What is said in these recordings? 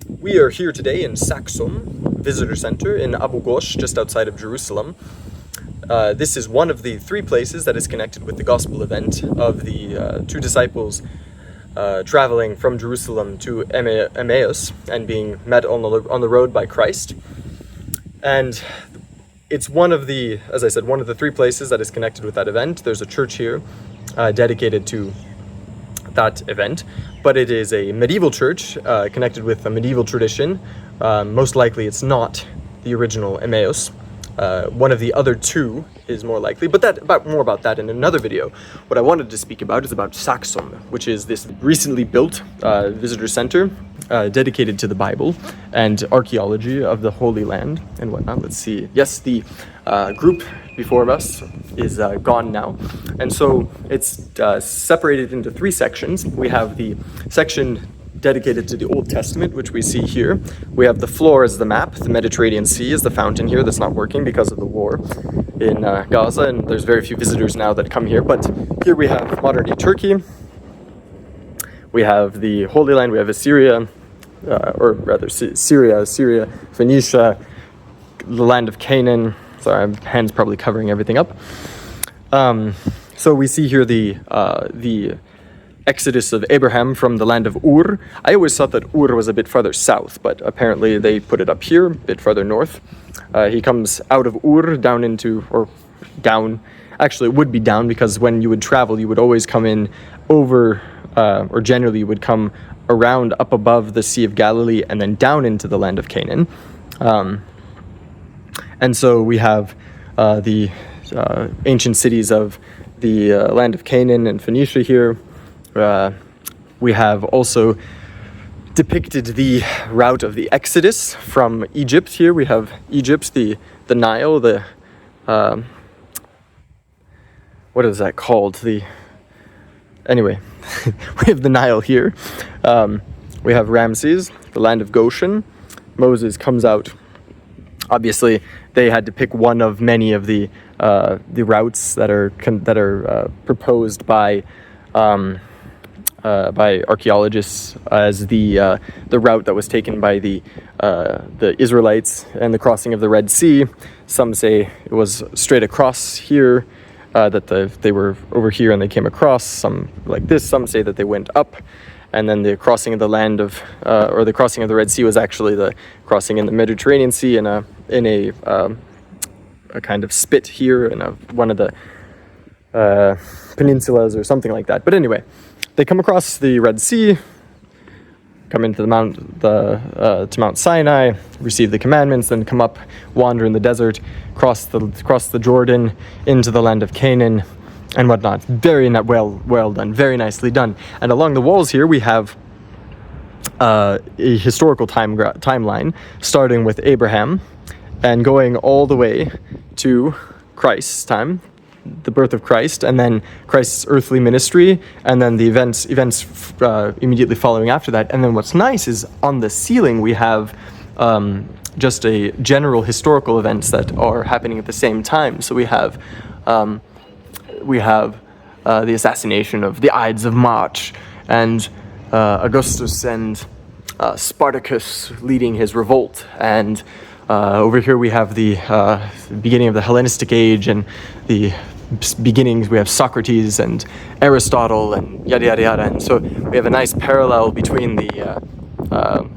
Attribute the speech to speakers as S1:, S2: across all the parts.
S1: We are here today in Saxum Visitor Center in Abu Ghosh, just outside of Jerusalem. This is one of the three places that is connected with the gospel event of the two disciples traveling from Jerusalem to Emmaus and being met on the road by Christ. And it's one of the, as I said, one of the three places that is connected with that event. There's a church here dedicated to that event, but it is a medieval church connected with a medieval tradition. Most likely it's not the original Emmaus. One of the other two is more likely, but more about that in another video. What I wanted to speak about is about Saxum, which is this recently built visitor center dedicated to the Bible and archaeology of the Holy Land and whatnot. Let's see. Yes, the group before us is gone now, and so it's separated into three sections. We have the section dedicated to the Old Testament, which we see here. We have the floor as the map. The Mediterranean Sea is the fountain here that's not working because of the war in Gaza, and there's very few visitors now that come here. But here we have modern-day Turkey. We have the Holy Land. We have Assyria, Syria, Phoenicia, the land of Canaan. Sorry, my hand's probably covering everything up. So we see here the exodus of Abraham from the land of Ur. I always thought that Ur was a bit farther south, but apparently they put it up here, a bit farther north. He comes out of Ur actually it would be down, because when you would travel, you would always come in over, or generally you would come around up above the Sea of Galilee and then down into the land of Canaan. And so we have the ancient cities of the land of Canaan and Phoenicia here. We have also depicted the route of the Exodus from Egypt here. We have Egypt, the Nile, what is that called? Anyway, we have the Nile here. We have Ramses, the land of Goshen. Moses comes out. Obviously, they had to pick one of many of the routes that are proposed by archaeologists as the route that was taken by the Israelites and the crossing of the Red Sea. Some say it was straight across here, that they were over here and they came across. Some like this. Some say that they went up, and then the crossing of the land of the crossing of the Red Sea was actually the crossing in the Mediterranean Sea in a kind of spit here in one of the peninsulas or something like that. But anyway, they come across the Red Sea, come into to Mount Sinai, receive the commandments, then come up, wander in the desert, cross the Jordan into the land of Canaan and whatnot. Very well done, very nicely done. And along the walls here we have a historical timeline starting with Abraham and going all the way to Christ's time, the birth of Christ, and then Christ's earthly ministry, and then the events immediately following after that. And then what's nice is on the ceiling we have just a general historical events that are happening at the same time. So we have the assassination of the Ides of March, and Augustus and Spartacus leading his revolt, and over here we have the beginning of the Hellenistic age, and the beginnings we have Socrates and Aristotle and yada yada yada. And so we have a nice parallel between we have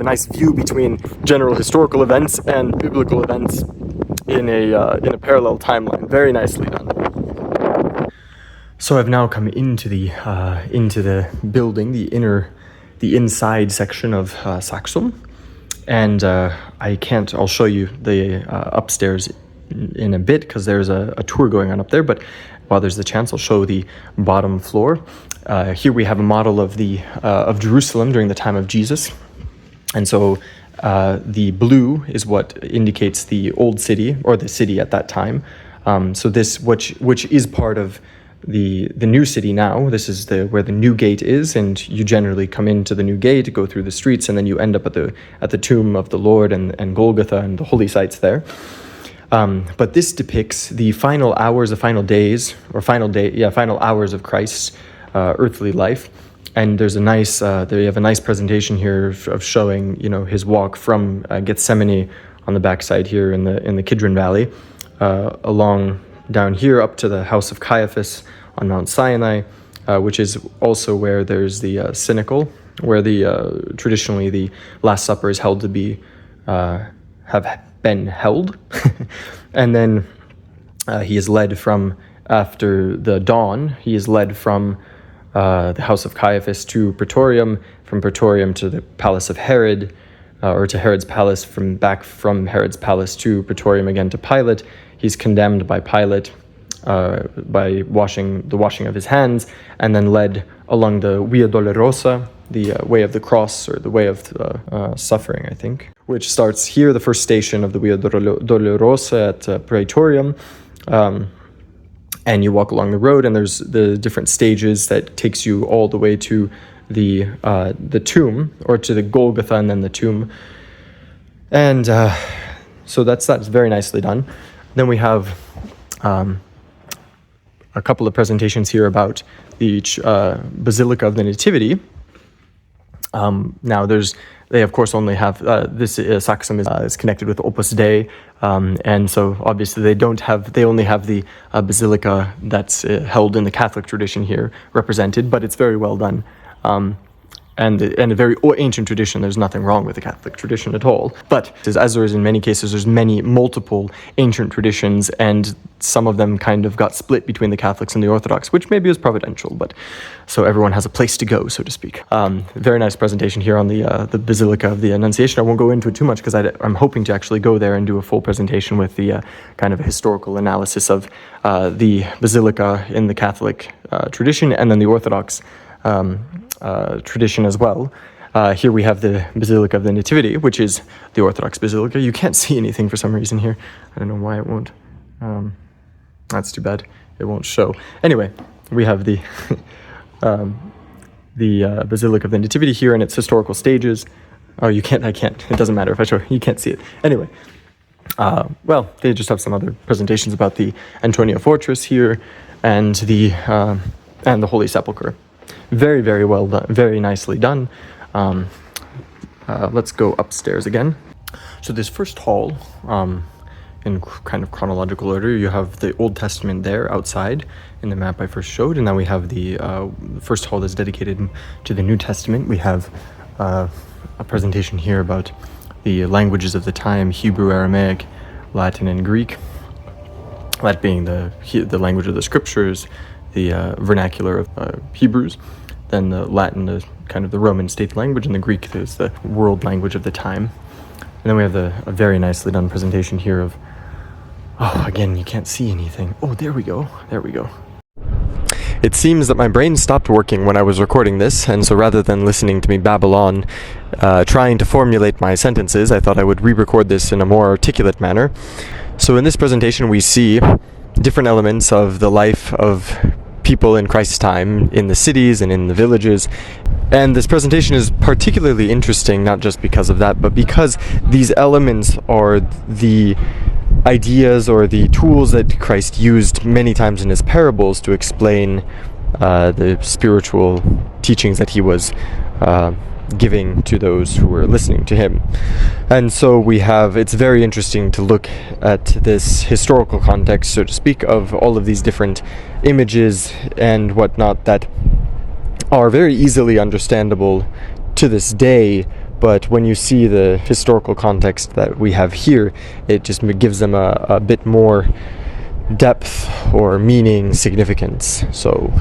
S1: a nice view between general historical events and biblical events in a parallel timeline. Very nicely done. So I've now come into the building, the inside section of Saxum, and I'll show you the upstairs in a bit, because there's a tour going on up there, but while there's the chance, I'll show the bottom floor. Here we have a model of of Jerusalem during the time of Jesus, and so the blue is what indicates the old city, or the city at that time. So this, which is part of the new city now. This is where the new gate is, and you generally come into the new gate, go through the streets, and then you end up at the tomb of the Lord and Golgotha and the holy sites there. But this depicts the final hours, the final hours of Christ's earthly life. And there's a nice, they have a nice presentation here of showing, his walk from Gethsemane on the backside here in the Kidron Valley, along down here up to the house of Caiaphas on Mount Sinai, which is also where there's the Cenacle, where traditionally the Last Supper is held to be have been held, and then he is led from after the dawn. He is led from the house of Caiaphas to Praetorium, from Praetorium to the palace of Herod, or to Herod's palace, back from Herod's palace to Praetorium again to Pilate. He's condemned by Pilate by washing of his hands, and then led along the Via Dolorosa, the way of the cross, or the way of suffering, I think, which starts here, the first station of the Via Dolorosa at Praetorium. And you walk along the road, and there's the different stages that takes you all the way to the tomb, or to the Golgotha and then the tomb. And so that's very nicely done. Then we have a couple of presentations here about the Basilica of the Nativity. Now they of course only have this Saxum is connected with Opus Dei, and so obviously they only have the basilica that's held in the Catholic tradition here represented, but it's very well done. And a very ancient tradition. There's nothing wrong with the Catholic tradition at all. But as there is in many cases, there's multiple ancient traditions, and some of them kind of got split between the Catholics and the Orthodox, which maybe is providential, but so everyone has a place to go, so to speak. Very nice presentation here on the Basilica of the Annunciation. I won't go into it too much because I'm hoping to actually go there and do a full presentation with the kind of a historical analysis of the Basilica in the Catholic tradition and then the Orthodox tradition as well. Here we have the Basilica of the Nativity, which is the Orthodox Basilica. You can't see anything for some reason here. I don't know why it won't. That's too bad. It won't show. Anyway, we have the Basilica of the Nativity here in its historical stages. Oh, you can't. I can't. It doesn't matter if I show. You can't see it. Anyway, well, they just have some other presentations about the Antonia Fortress here and the Holy Sepulchre. Very, very well done. Very nicely done. Let's go upstairs again. So this first hall, in kind of chronological order, you have the Old Testament there outside in the map I first showed, and then we have the first hall that's dedicated to the New Testament. We have a presentation here about the languages of the time: Hebrew, Aramaic, Latin, and Greek. That being the language of the scriptures, the vernacular of Hebrews, then the Latin, the kind of the Roman state language, and the Greek is the world language of the time. And then we have a very nicely done presentation here of, again, you can't see anything. Oh, there we go. It seems that my brain stopped working when I was recording this, and so rather than listening to me babble on, trying to formulate my sentences, I thought I would re-record this in a more articulate manner. So in this presentation we see different elements of the life of people in Christ's time in the cities and in the villages. And this presentation is particularly interesting, not just because of that, but because these elements are the ideas or the tools that Christ used many times in his parables to explain the spiritual teachings that he was giving to those who were listening to him. And so it's very interesting to look at this historical context, so to speak, of all of these different images and whatnot that are very easily understandable to this day, but when you see the historical context that we have here, it just gives them a bit more depth or meaning, significance. So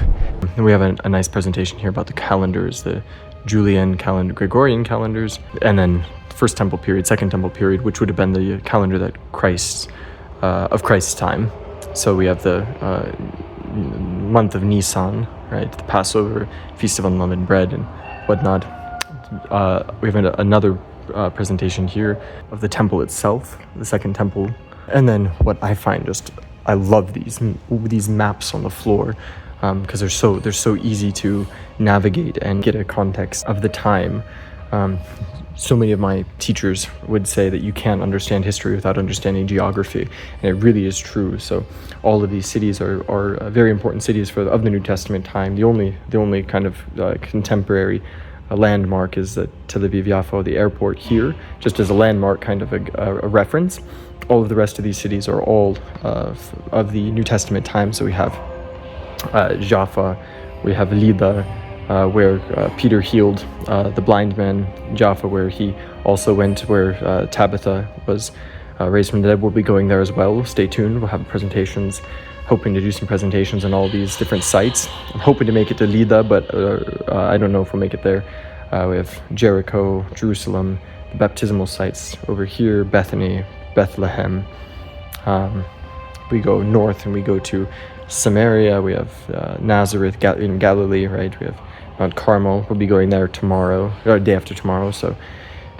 S1: we have a nice presentation here about the calendars, the Julian calendar, Gregorian calendars, and then First Temple period, Second Temple period, which would have been the calendar that of Christ's time. So we have the month of Nisan, right, the Passover, Feast of Unleavened Bread, and whatnot. We have another presentation here of the temple itself, the Second Temple, and then what I find I love these maps on the floor. Because they're so easy to navigate and get a context of the time. So many of my teachers would say that you can't understand history without understanding geography, and it really is true. So all of these cities are very important cities of the New Testament time. The only kind of contemporary landmark is Tel Aviv Yafo, the airport here, just as a landmark, kind of a reference. All of the rest of these cities are all of the New Testament time. So we have Jaffa, we have Lida, where Peter healed the blind man, Jaffa, where he also went, where Tabitha was raised from the dead. We'll be going there as well. Stay tuned. We'll have presentations, hoping to do some presentations on all these different sites. I'm hoping to make it to Lida, but I don't know if we'll make it there. We have Jericho, Jerusalem, the baptismal sites over here, Bethany, Bethlehem. We go north and we go to Samaria. We have Nazareth in Galilee, right? We have Mount Carmel. We'll be going there tomorrow, or day after tomorrow. So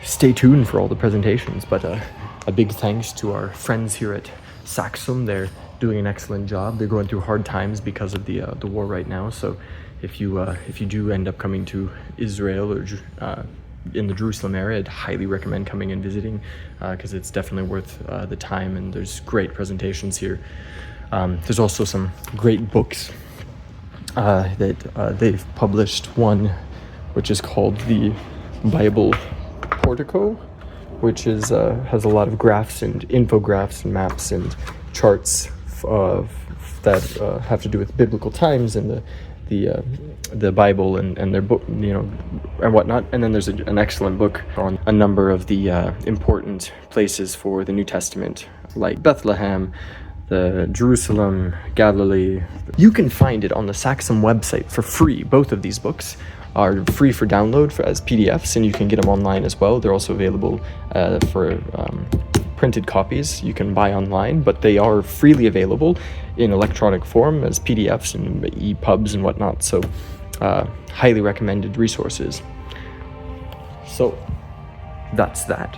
S1: stay tuned for all the presentations. But a big thanks to our friends here at Saxum. They're doing an excellent job. They're going through hard times because of the war right now. So if you do end up coming to Israel or in the Jerusalem area, I'd highly recommend coming and visiting, because it's definitely worth the time, and there's great presentations here. There's also some great books that they've published. One which is called the Bible Portico, which is has a lot of graphs and infographics and maps and charts that have to do with biblical times and the Bible and their book, and whatnot. And then there's an excellent book on a number of the important places for the New Testament, like Bethlehem, the Jerusalem, Galilee. You can find it on the Saxum website for free. Both of these books are free for download as PDFs, and you can get them online as well. They're also available for printed copies you can buy online, but they are freely available in electronic form as PDFs and EPUBs and whatnot. So highly recommended resources. So that's that.